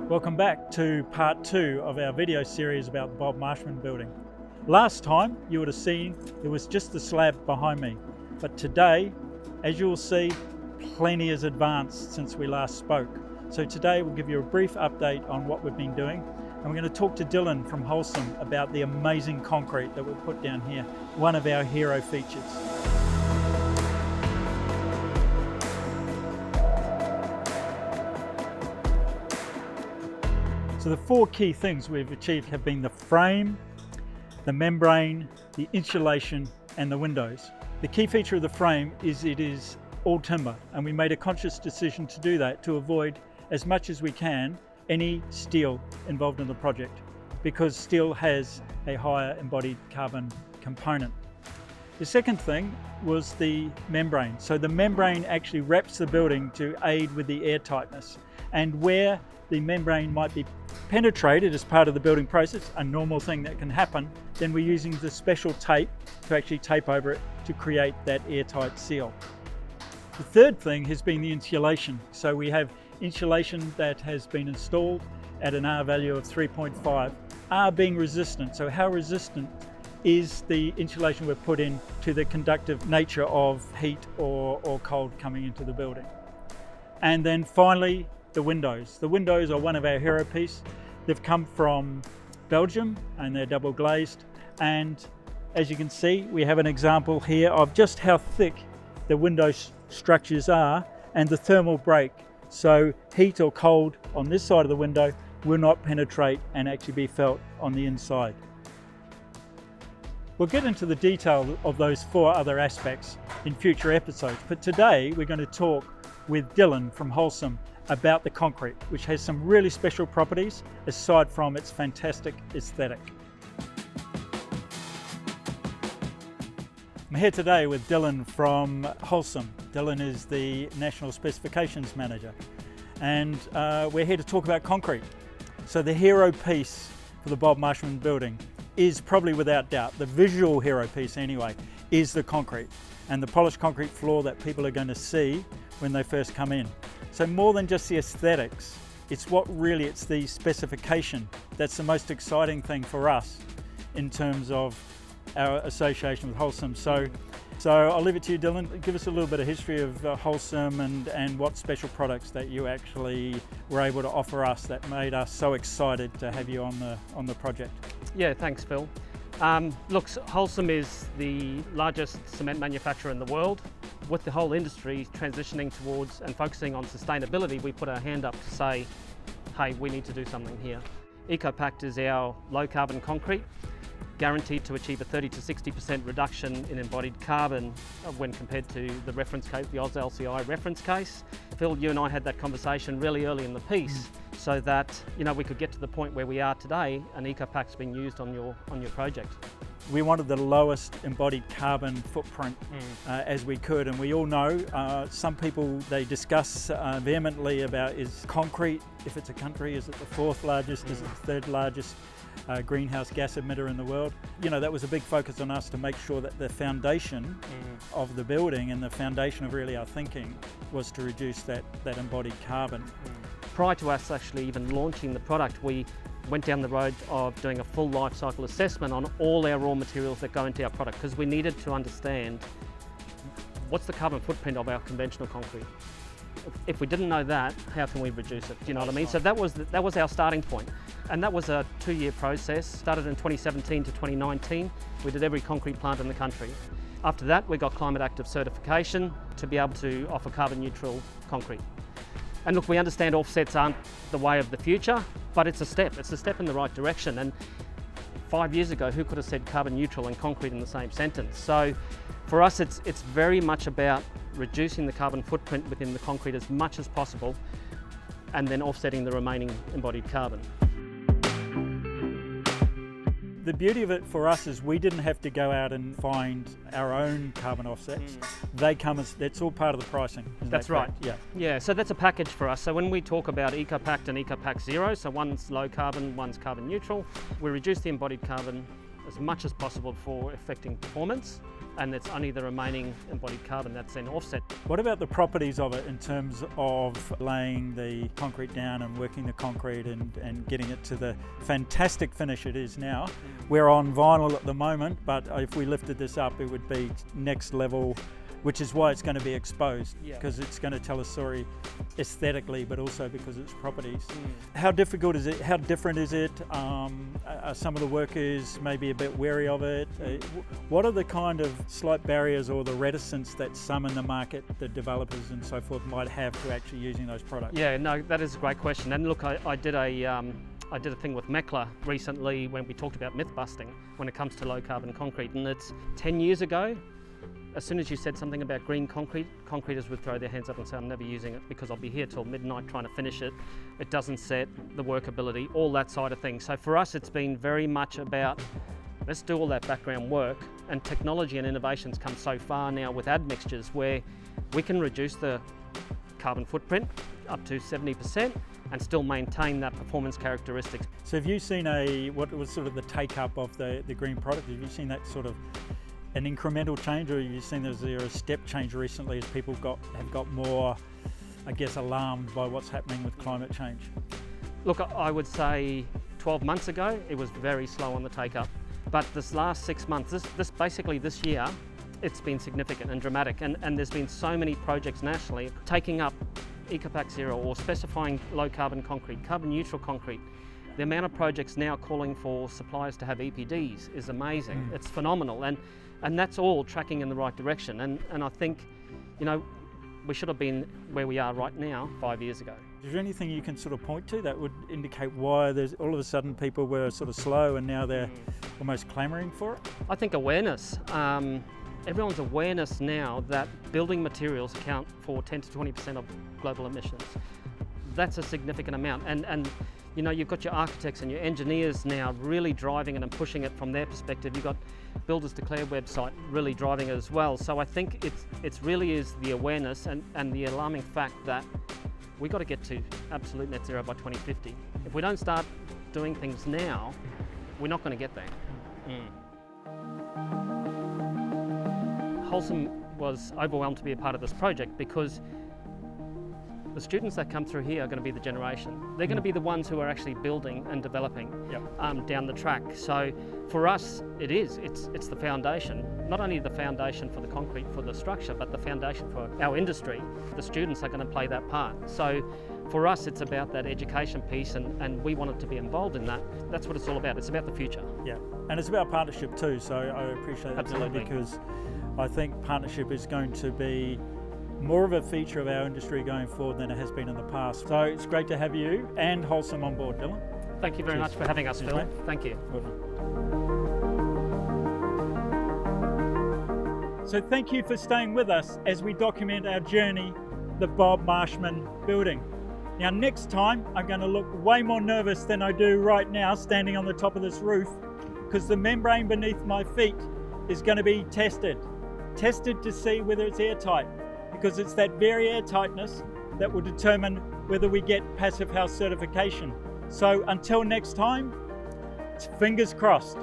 Welcome back to part 2 of our video series about the Bob Marshman Building. Last time you would have seen it was just the slab behind me, but today, as you will see, plenty has advanced since we last spoke. So today we'll give you a brief update on what we've been doing, and we're going to talk to Dylan from Holcim about the amazing concrete that we've put down here, one of our hero features. So the 4 key things we've achieved have been the frame, the membrane, the insulation and the windows. The key feature of the frame is it is all timber, and we made a conscious decision to do that to avoid as much as we can any steel involved in the project, because steel has a higher embodied carbon component. The second thing was the membrane. So the membrane actually wraps the building to aid with the air tightness, and where the membrane might be penetrated as part of the building process, a normal thing that can happen, then we're using the special tape to actually tape over it to create that airtight seal. The third thing has been the insulation. So we have insulation that has been installed at an R value of 3.5, R being resistant. So how resistant is the insulation we've put in to the conductive nature of heat or cold coming into the building. And then finally, the windows. The windows are one of our hero pieces. They've come from Belgium and they're double glazed. And as you can see, we have an example here of just how thick the window structures are and the thermal break. So heat or cold on this side of the window will not penetrate and actually be felt on the inside. We'll get into the detail of those 4 other aspects in future episodes, but today we're going to talk with Dylan from Holcim about the concrete, which has some really special properties aside from its fantastic aesthetic. I'm here today with Dylan from Holcim. Dylan is the National Specifications Manager, and we're here to talk about concrete. So the hero piece for the Bob Marshman Building is probably without doubt, the visual hero piece anyway, is the concrete and the polished concrete floor that people are going to see when they first come in. So more than just the aesthetics, it's the specification that's the most exciting thing for us in terms of our association with Holcim. So I'll leave it to you, Dylan. Give us a little bit of history of Holcim and what special products that you actually were able to offer us that made us so excited to have you on the project. Yeah, thanks, Phil. Look, Holcim is the largest cement manufacturer in the world. With the whole industry transitioning towards and focusing on sustainability, we put our hand up to say, hey, we need to do something here. EcoPact is our low carbon concrete, guaranteed to achieve a 30 to 60% reduction in embodied carbon when compared to the reference case, the AusLCI reference case. Phil, you and I had that conversation really early in the piece so that we could get to the point where we are today and EcoPact's being used on your project. We wanted the lowest embodied carbon footprint as we could, and we all know some people, they discuss vehemently about, is concrete, if it's a country, is it the 4th largest, is it the 3rd largest greenhouse gas emitter in the world? That was a big focus on us to make sure that the foundation of the building and the foundation of really our thinking was to reduce that embodied carbon. Prior to us actually even launching the product, we went down the road of doing a full life cycle assessment on all our raw materials that go into our product, because we needed to understand what's the carbon footprint of our conventional concrete. If we didn't know that, how can we reduce it? Do you know what I mean? So that was our starting point. And that was a 2-year process. Started in 2017 to 2019. We did every concrete plant in the country. After that, we got Climate Active certification to be able to offer carbon neutral concrete. And look, we understand offsets aren't the way of the future, but it's a step. It's a step in the right direction. And 5 years ago, who could have said carbon neutral and concrete in the same sentence? So for us, it's very much about reducing the carbon footprint within the concrete as much as possible, and then offsetting the remaining embodied carbon. The beauty of it for us is we didn't have to go out and find our own carbon offsets. They come as, that's all part of the pricing. That's right. Yeah, so that's a package for us. So when we talk about EcoPact and EcoPact Zero, so one's low carbon, one's carbon neutral, we reduce the embodied carbon as much as possible for affecting performance, and it's only the remaining embodied carbon that's then offset. What about the properties of it in terms of laying the concrete down and working the concrete and getting it to the fantastic finish it is now? We're on vinyl at the moment, but if we lifted this up, it would be next level, which is why it's going to be exposed, because it's going to tell a story aesthetically, but also because of its properties. How difficult is it? How different is it? Are some of the workers maybe a bit wary of it? What are the kind of slight barriers or the reticence that some in the market, the developers and so forth, might have to actually using those products? Yeah, no, that is a great question. And look, I did a thing with Mekla recently when we talked about myth busting when it comes to low carbon concrete, and it's 10 years ago. As soon as you said something about green concrete, concreters would throw their hands up and say, I'm never using it because I'll be here till midnight trying to finish it. It doesn't set the workability, all that side of things. So for us, it's been very much about, let's do all that background work, and technology and innovations come so far now with admixtures where we can reduce the carbon footprint up to 70% and still maintain that performance characteristics. So have you seen what was sort of the take up of the green product? Have you seen that sort of an incremental change, or have you seen there a step change recently as people have got more, I guess, alarmed by what's happening with climate change? Look, I would say 12 months ago it was very slow on the take up, but this last 6 months, this year, it's been significant and dramatic, and there's been so many projects nationally taking up EcoPack Zero or specifying low carbon concrete, carbon neutral concrete. The amount of projects now calling for suppliers to have EPDs is amazing. It's phenomenal, and that's all tracking in the right direction. And I think, you know, we should have been where we are right now 5 years ago. Is there anything you can sort of point to that would indicate why there's all of a sudden people were sort of slow and now they're almost clamouring for it? I think awareness. Everyone's awareness now that building materials account for 10 to 20% of global emissions. That's a significant amount, and you know, you've got your architects and your engineers now really driving it and pushing it from their perspective. You've got Builders Declare website really driving it as well. So I think it's really is the awareness and the alarming fact that we got to get to absolute net zero by 2050. If we don't start doing things now, we're not going to get there. Holcim was overwhelmed to be a part of this project because the students that come through here are going to be the generation. They're going to be the ones who are actually building and developing down the track. So for us, it's the foundation, not only the foundation for the concrete for the structure, but the foundation for our industry. The students are going to play that part. So for us, it's about that education piece, and we wanted to be involved in that. That's what it's all about. It's about the future. Yeah, and it's about partnership too. So I appreciate that, Absolutely. because I think partnership is going to be more of a feature of our industry going forward than it has been in the past. So it's great to have you and Holcim on board, Dylan. Thank you very much for having us, Phil. Mate. Thank you. Well done. So thank you for staying with us as we document our journey, the Bob Marshman Building. Now next time I'm going to look way more nervous than I do right now standing on the top of this roof, because the membrane beneath my feet is going to be tested to see whether it's airtight, because it's that very airtightness that will determine whether we get Passive House certification. So until next time, fingers crossed.